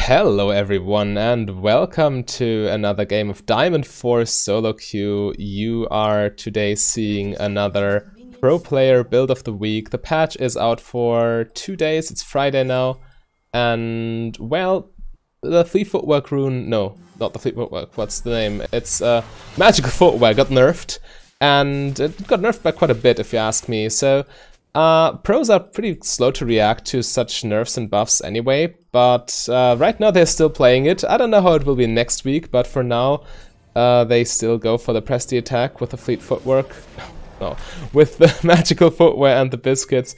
Hello everyone and welcome to another game of Diamond Force solo queue. You are today seeing another pro player build of the week. The patch is out for 2 days, it's Friday now, and well, the Fleet Footwork rune, no, not the Fleet Footwork, what's the name? It's Magical Footwear got nerfed, and it got nerfed by quite a bit if you ask me, so pros are pretty slow to react to such nerfs and buffs anyway, but right now they're still playing it. I don't know how it will be next week, but for now they still go for the Prestige attack with the Fleet Footwork. No, with the Magical Footwear and the Biscuits.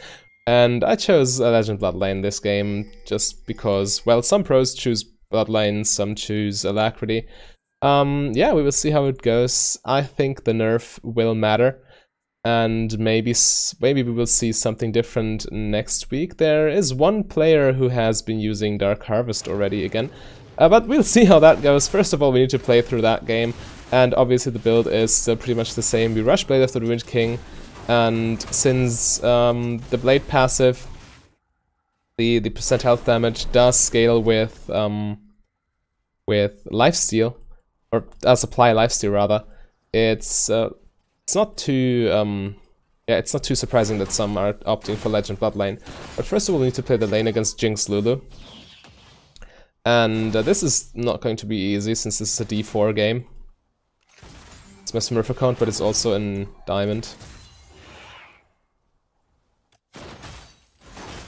And I chose Legend Botlane this game just because, well, some pros choose Botlane, some choose Alacrity. Yeah, we will see how it goes. I think the nerf will matter. And maybe we will see something different next week. There is one player who has been using Dark Harvest already again, but we'll see how that goes. First of all, we need to play through that game, and obviously the build is still pretty much the same. We rush Blade of the Ruined King, and since the Blade passive, the percent health damage does scale with lifesteal, or supply lifesteal rather, it's not too, it's not too surprising that some are opting for Legend Botlane. But first of all, we need to play the lane against Jinx Lulu. And this is not going to be easy, since this is a D4 game. It's my Smurf account, but it's also in Diamond.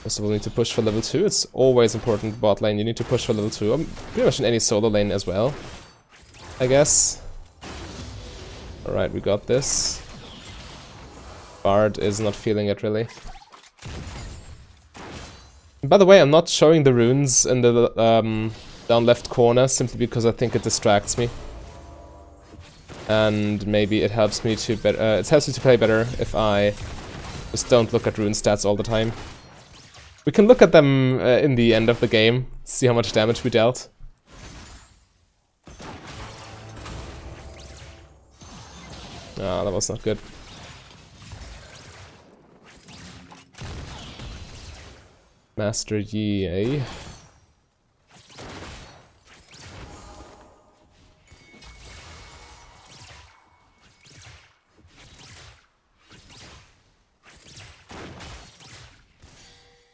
First of all, we need to push for level 2. It's always important bot lane, you need to push for level 2. Pretty much in any solo lane as well, I guess. Alright, we got this. Bard is not feeling it, really. And by the way, I'm not showing the runes in the down left corner, simply because I think it distracts me. And maybe it helps me to it helps me to play better if I just don't look at rune stats all the time. We can look at them in the end of the game, see how much damage we dealt. Ah, that was not good. Master Yi, eh?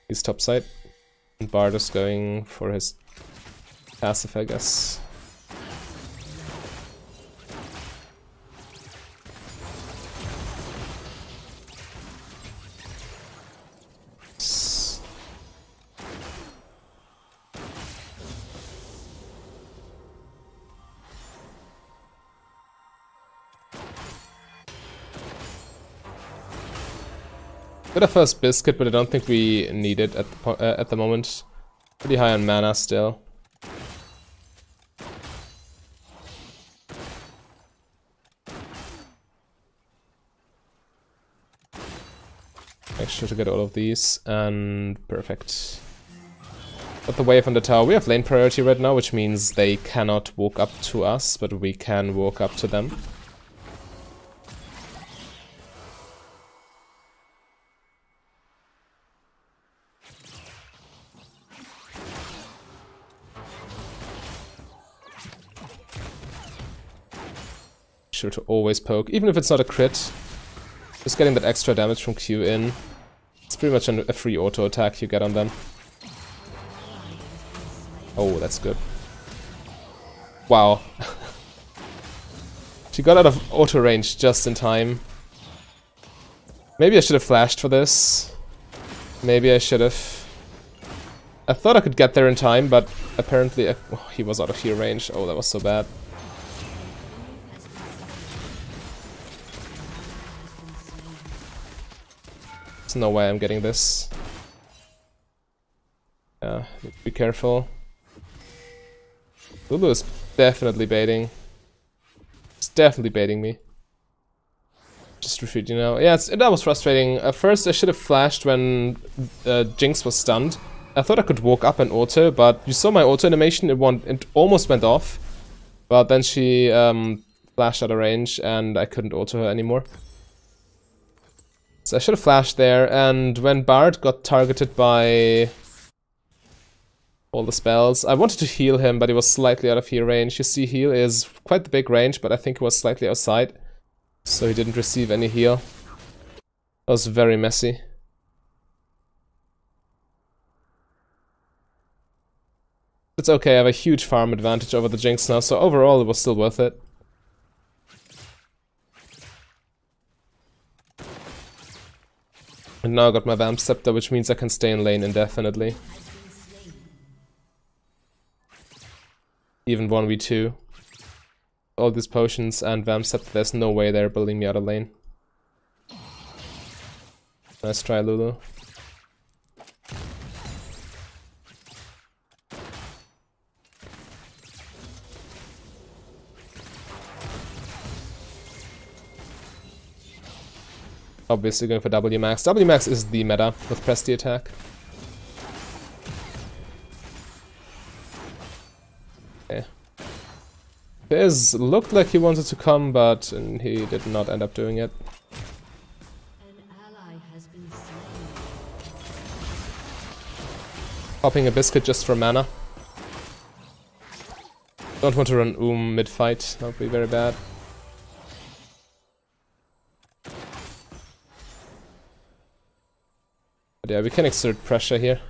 He's topside. And Bard is going for his passive, I guess. Got a first biscuit, but I don't think we need it at the moment. Pretty high on mana still. Make sure to get all of these, and perfect. Got the wave on the tower. We have lane priority right now, which means they cannot walk up to us, but we can walk up to them. Sure to always poke, even if it's not a crit. Just getting that extra damage from Q in. It's pretty much a free auto attack you get on them. Oh, that's good. Wow. She got out of auto range just in time. Maybe I should have flashed for this. Maybe I should have. I thought I could get there in time, but apparently he was out of heal range. Oh, that was so bad. There's no way I'm getting this. Yeah, be careful. Lulu is definitely baiting. It's definitely baiting me. Just retreat, you know. Yeah, that was frustrating. At first I should have flashed when Jinx was stunned. I thought I could walk up and auto, but you saw my auto animation, it almost went off. But then she flashed out of range and I couldn't auto her anymore. So I should have flashed there, and when Bard got targeted by all the spells. I wanted to heal him, but he was slightly out of heal range. You see, heal is quite the big range, but I think he was slightly outside, so he didn't receive any heal. That was very messy. It's okay, I have a huge farm advantage over the Jinx now, so overall it was still worth it. And now I got my Vamp Scepter, which means I can stay in lane indefinitely. Even 1v2. All these potions and Vamp Scepter, there's no way they're building me out of lane. Nice try, Lulu. Obviously going for W max. W max is the meta with press the attack. Okay. Fizz looked like he wanted to come, but he did not end up doing it. Popping a biscuit just for mana. Don't want to run mid-fight, that would be very bad. But yeah, we can exert pressure here.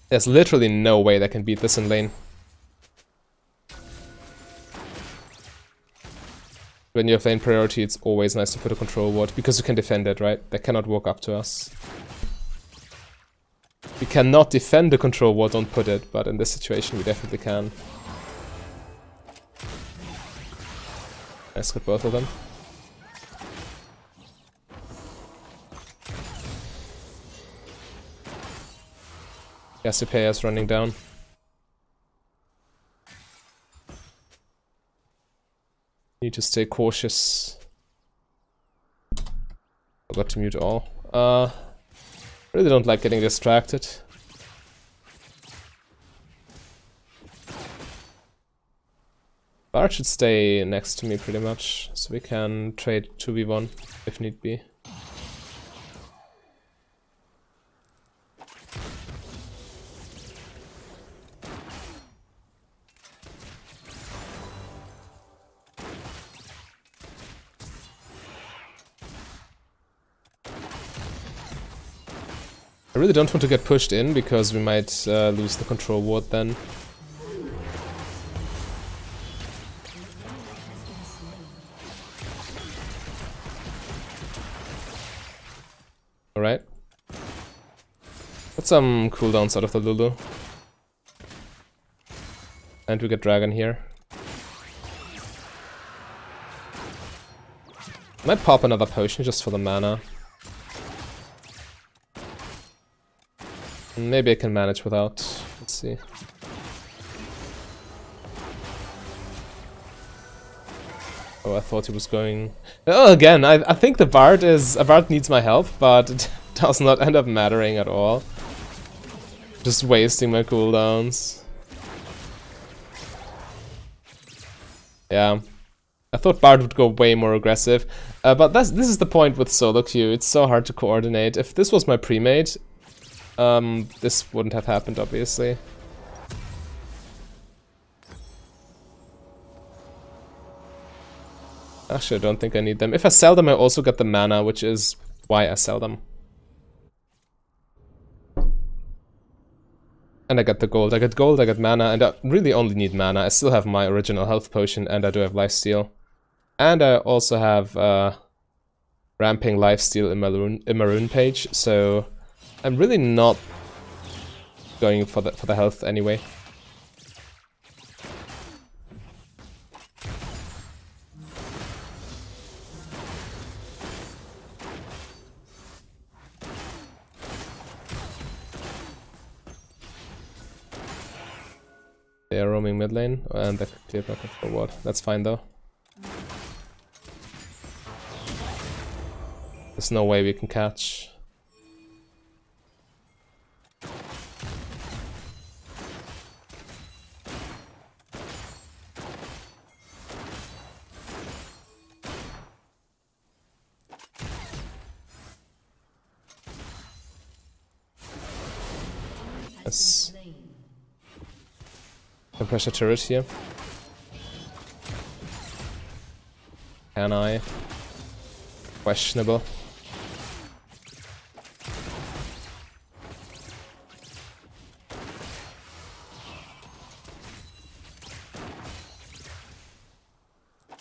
There's literally no way they can beat this in lane. When you have lane priority, it's always nice to put a control ward, because you can defend it, right? They cannot walk up to us. We cannot defend the control ward, don't put it, but in this situation we definitely can. Nice, got both of them. Cassiopeia is running down. Need to stay cautious. Forgot to mute all. Really don't like getting distracted. Bard should stay next to me pretty much, so we can trade 2v1 if need be. I really don't want to get pushed in, because we might lose the control ward then. Alright. Put some cooldowns out of the Lulu. And we get Dragon here. Might pop another potion just for the mana. Maybe I can manage without. Let's see. Oh, I thought he was going... Oh, again, I think the Bard needs my help, but it does not end up mattering at all. Just wasting my cooldowns. Yeah. I thought Bard would go way more aggressive. But this is the point with solo queue. It's so hard to coordinate. If this was my pre-made, this wouldn't have happened, obviously. Actually, I don't think I need them. If I sell them, I also get the mana, which is why I sell them. And I get the gold. I get gold, I get mana, and I really only need mana. I still have my original health potion, and I do have lifesteal. And I also have ramping lifesteal in Maroon page, so I'm really not going for the health anyway. They are roaming mid lane, and they cleared my control ward. That's fine though. There's no way we can catch. Yes. Can pressure turret here. Can I? Questionable.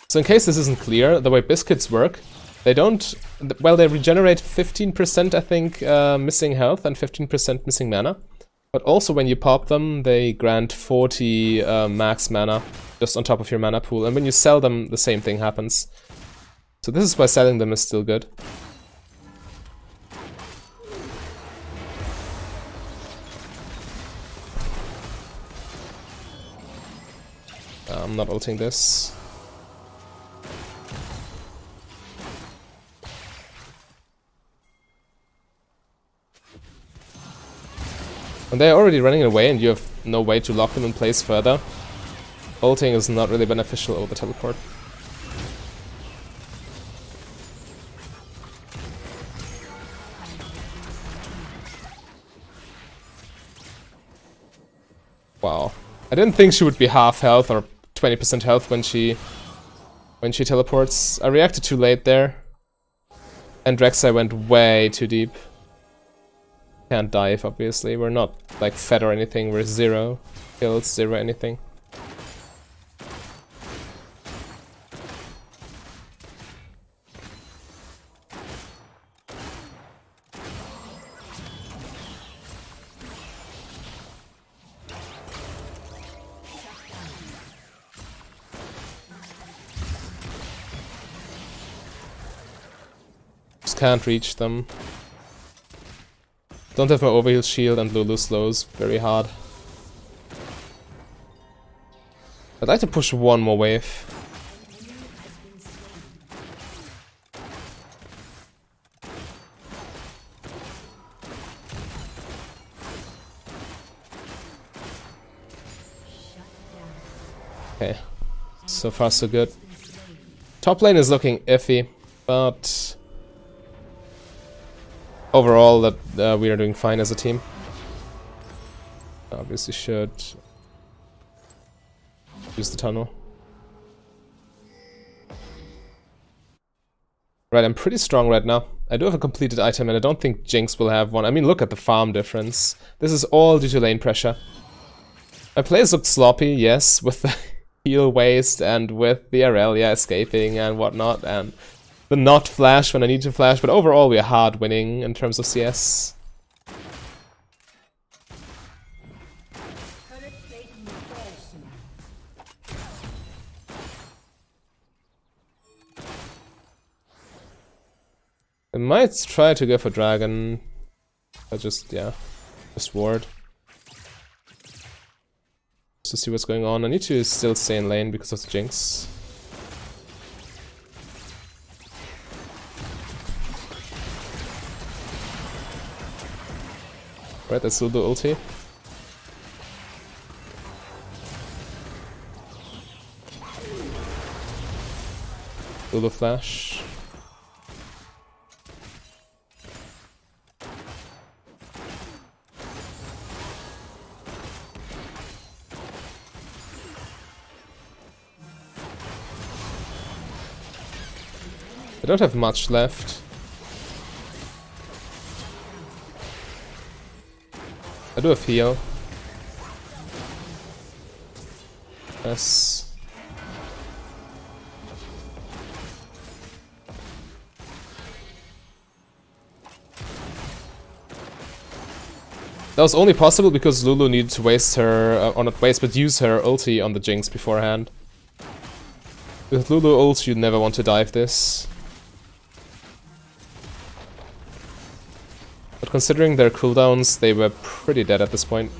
So in case this isn't clear, the way biscuits work, they don't... Well, they regenerate 15%, I think, missing health and 15% missing mana. But also when you pop them, they grant 40 max mana just on top of your mana pool. And when you sell them, the same thing happens. So this is why selling them is still good. I'm not ulting this. And they're already running away and you have no way to lock them in place further. Ulting is not really beneficial over the teleport. Wow. I didn't think she would be half health or 20% health when she teleports. I reacted too late there. And Rek'Sai went way too deep. Can't dive, obviously. We're not like fed or anything. We're 0 kills, 0 anything. Just can't reach them. Don't have my overheal shield and Lulu slows very hard. I'd like to push one more wave. Okay, so far so good. Top lane is looking iffy, but overall, that we are doing fine as a team. Obviously should use the tunnel. Right, I'm pretty strong right now. I do have a completed item and I don't think Jinx will have one. I mean, look at the farm difference. This is all due to lane pressure. My plays look sloppy, yes, with the heal waste and with the Aurelia escaping and whatnot, and the not flash when I need to flash, but overall we are hard winning in terms of CS. I might try to go for dragon, but just ward. Just to see what's going on. I need to still stay in lane because of the Jinx. Right, that's Lulu ulti. Lulu flash. I don't have much left. I do have heal. Yes. That was only possible because Lulu needed to waste her, or not waste, but use her ulti on the Jinx beforehand. With Lulu ult, you never want to dive this. But considering their cooldowns, they were pretty dead at this point.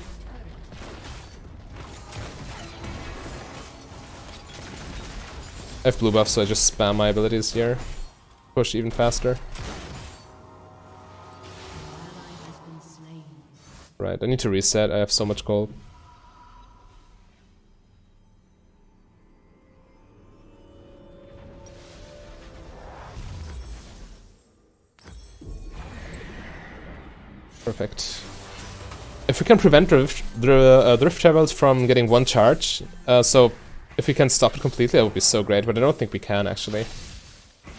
I have blue buff, so I just spam my abilities here. Push even faster. Right, I need to reset, I have so much gold. Perfect. If we can prevent the Rift Travels from getting one charge, so if we can stop it completely, that would be so great, but I don't think we can, actually.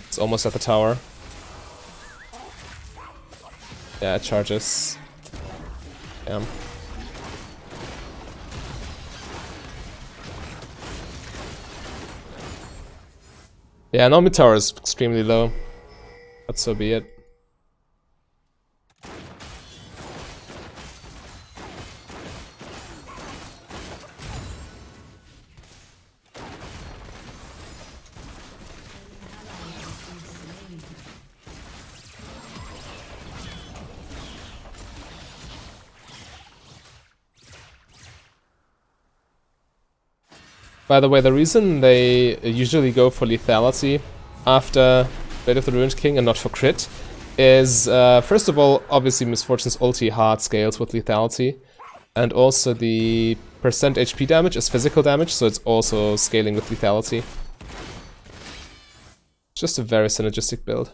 It's almost at the tower. Yeah, it charges. Damn. Yeah, no, mid tower is extremely low, but so be it. By the way, the reason they usually go for lethality after Blade of the Ruined King and not for crit is, first of all, obviously Misfortune's ulti hard scales with lethality, and also the percent HP damage is physical damage, so it's also scaling with lethality. Just a very synergistic build.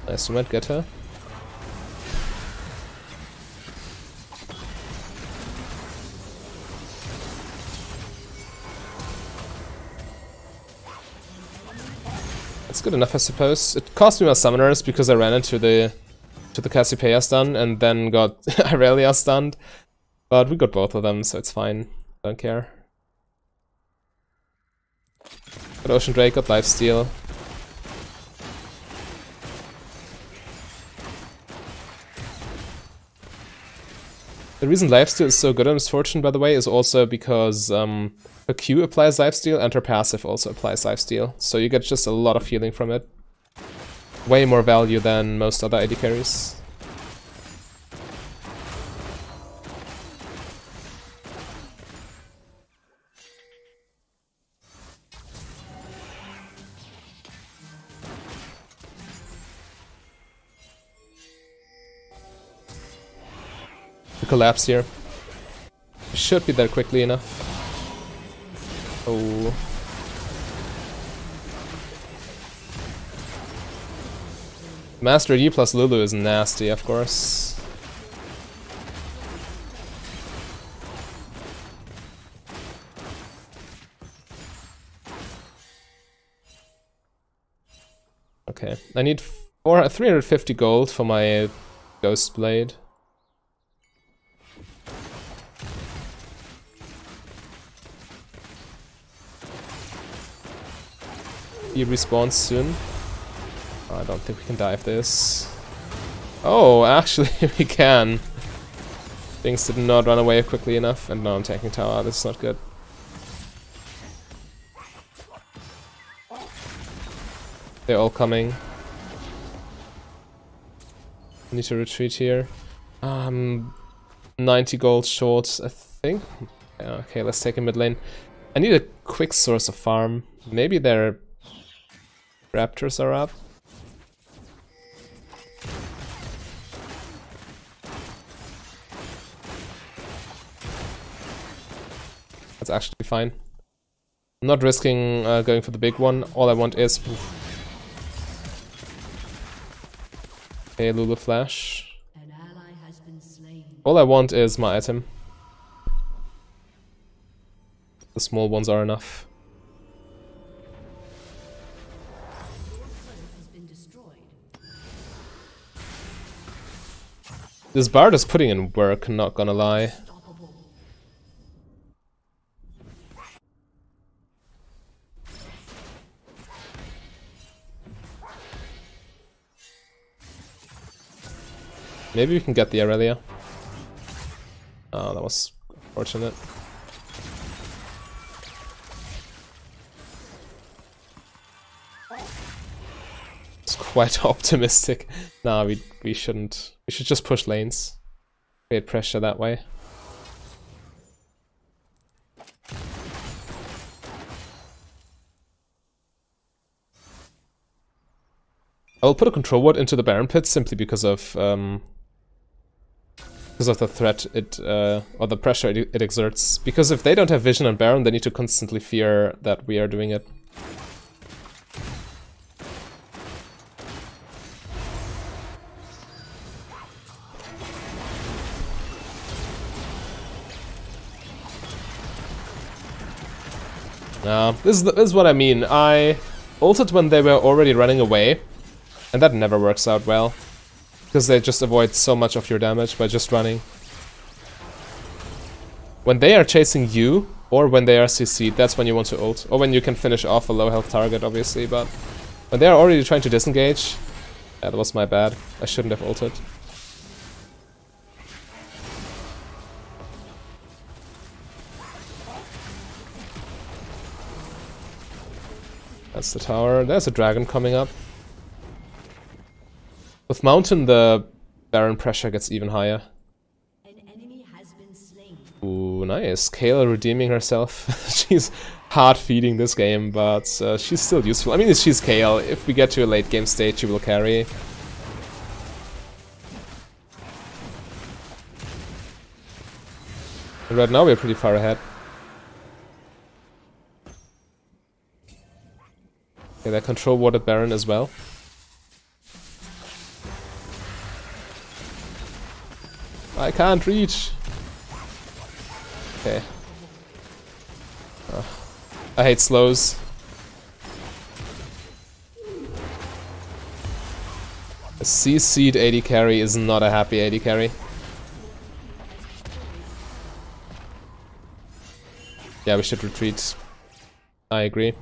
Nice, we might get her. That's good enough, I suppose. It cost me my summoners because I ran into the Cassiopeia stun and then got Irelia stunned. But we got both of them, so it's fine. Don't care. Got Ocean Drake, got lifesteal. The reason lifesteal is so good on Misfortune, by the way, is also because her Q applies lifesteal and her passive also applies lifesteal. So you get just a lot of healing from it. Way more value than most other AD carries. Collapse here. Should be there quickly enough. Oh. Master E plus Lulu is nasty, of course. Okay, I need 350 gold for my Ghost Blade. He respawns soon. Oh, I don't think we can dive this. Oh, actually we can. Things did not run away quickly enough, and now I'm tanking tower. This is not good. They're all coming. I need to retreat here. 90 gold short, I think. Yeah, okay, let's take a mid lane. I need a quick source of farm. Maybe their Raptors are up. That's actually fine. I'm not risking going for the big one. All I want is... Okay, Lulu Flash. All I want is my item. The small ones are enough. This Bard is putting in work, not gonna lie. Maybe we can get the Irelia. Oh, that was fortunate. It's quite optimistic. Nah, we shouldn't. We should just push lanes. Create pressure that way. I will put a control ward into the Baron pit simply because of the threat it or the pressure it exerts. Because if they don't have vision on Baron, they need to constantly fear that we are doing it. This is what I mean. I ulted when they were already running away, and that never works out well. Because they just avoid so much of your damage by just running. When they are chasing you, or when they are CC'd, that's when you want to ult. Or when you can finish off a low health target, obviously, but when they are already trying to disengage, that was my bad. I shouldn't have ulted. That's the tower. There's a dragon coming up. With Mountain, the Baron pressure gets even higher. Ooh, nice. Kale redeeming herself. She's hard feeding this game, but she's still useful. I mean, she's Kale. If we get to a late game stage, she will carry. And right now we're pretty far ahead. Okay, they control warded Baron as well. I can't reach. Okay. I hate slows. A CC'd AD carry is not a happy AD carry. Yeah, we should retreat. I agree.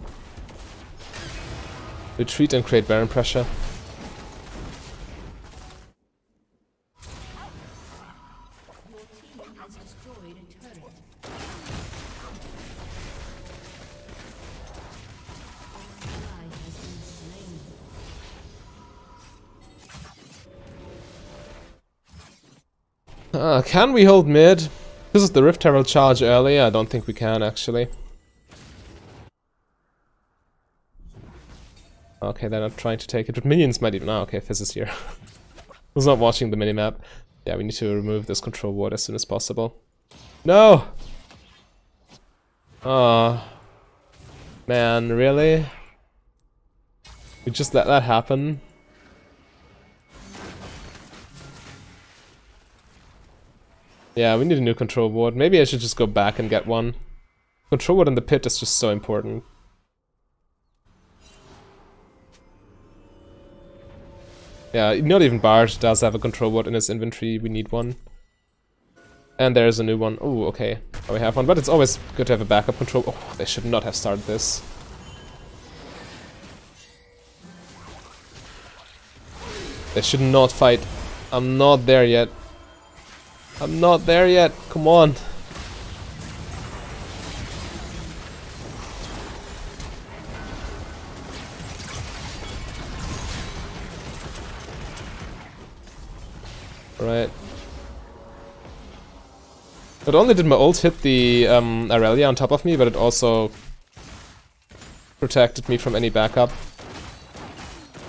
Retreat and create Baron pressure. Can we hold mid? This is the Rift Herald charge early. I don't think we can, actually. Okay, they're not trying to take it, but minions might even... Oh, okay, Fizz is here. I was not watching the minimap. Yeah, we need to remove this control ward as soon as possible. No! Oh. Man, really? We just let that happen? Yeah, we need a new control ward. Maybe I should just go back and get one. Control ward in the pit is just so important. Yeah, not even Barge does have a control ward in his inventory. We need one. And there's a new one. Oh, okay. Oh, we have one, but it's always good to have a backup control. Oh, they should not have started this. They should not fight. I'm not there yet. I'm not there yet. Come on. Right. Not only did my ult hit the Aurelia on top of me, but it also protected me from any backup.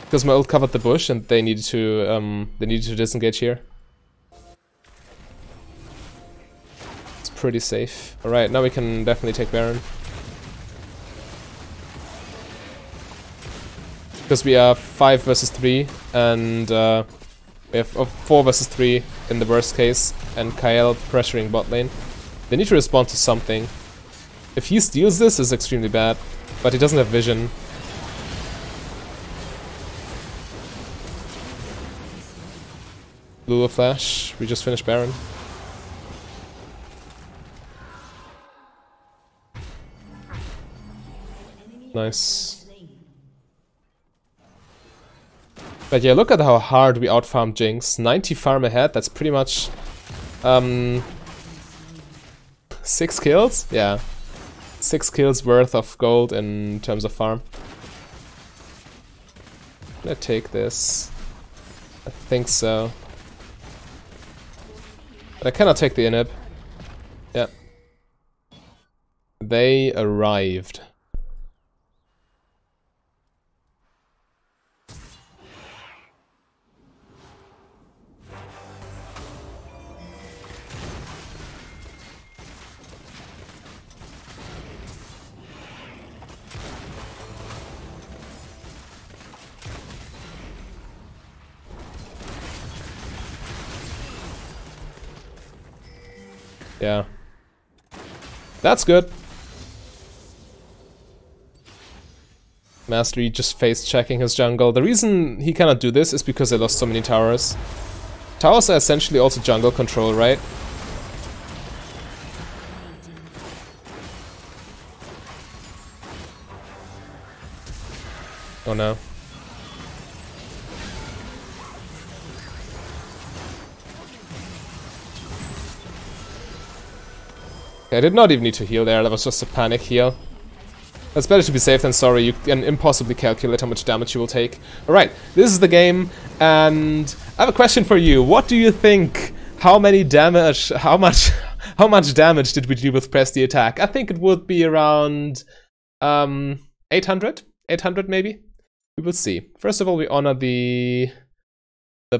Because my ult covered the bush and they needed to disengage here. It's pretty safe. Alright, now we can definitely take Baron. Because we are 5 versus 3 and we have 4 versus 3 in the worst case, and Kael pressuring bot lane. They need to respond to something. If he steals this, it's extremely bad, but he doesn't have vision. Lula flash, we just finished Baron. Nice. But yeah, look at how hard we outfarmed Jinx. 90 farm ahead, that's pretty much 6 kills? Yeah. 6 kills worth of gold in terms of farm. Can I take this? I think so. But I cannot take the inhib. Yeah. They arrived. Yeah. That's good. Mastery just face checking his jungle. The reason he cannot do this is because they lost so many towers. Towers are essentially also jungle control, right? Oh no. I did not even need to heal there, that was just a panic heal. It's better to be safe than sorry, you can impossibly calculate how much damage you will take. Alright, this is the game, and I have a question for you. What do you think? How much damage did we do with Press the Attack? I think it would be around 800? 800 maybe? We will see. First of all, we honor the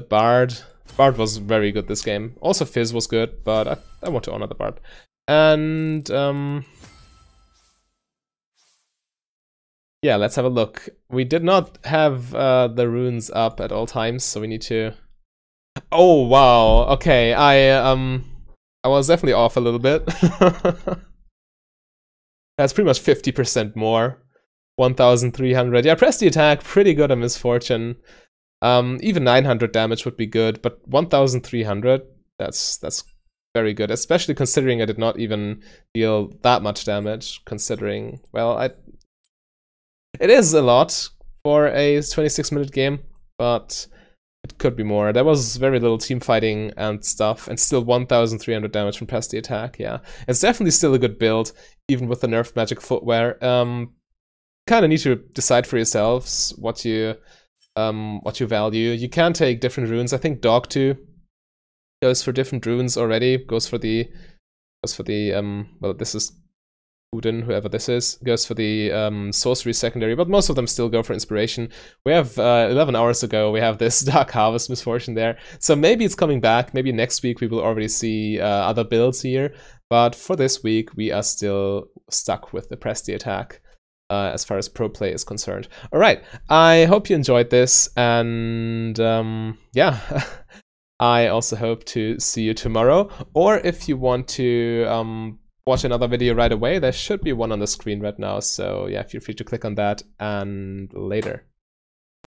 Bard. Bard was very good this game. Also Fizz was good, but I want to honor the Bard. And yeah, let's have a look. We did not have the runes up at all times, so we need to... Oh wow, okay, I was definitely off a little bit. That's pretty much 50% more. 1,300. Yeah, Press the Attack, pretty good on Misfortune. Even 900 damage would be good, but 1,300, that's very good, especially considering I did not even deal that much damage, considering, well, it is a lot for a 26-minute game, but it could be more. There was very little team fighting and stuff, and still 1,300 damage from Press the Attack, yeah. It's definitely still a good build, even with the nerfed magic footwear. Kind of need to decide for yourselves what you value. You can take different runes. I think Dog 2 goes for different runes already. Goes for the well, this is Udin, whoever this is, goes for the sorcery secondary, but most of them still go for inspiration. We have 11 hours ago, we have this Dark Harvest Misfortune there, so maybe it's coming back. Maybe next week we will already see other builds here, but for this week we are still stuck with the Press the Attack as far as pro play is concerned. Alright, I hope you enjoyed this, and yeah. I also hope to see you tomorrow, or if you want to watch another video right away, there should be one on the screen right now, so yeah, feel free to click on that, and later.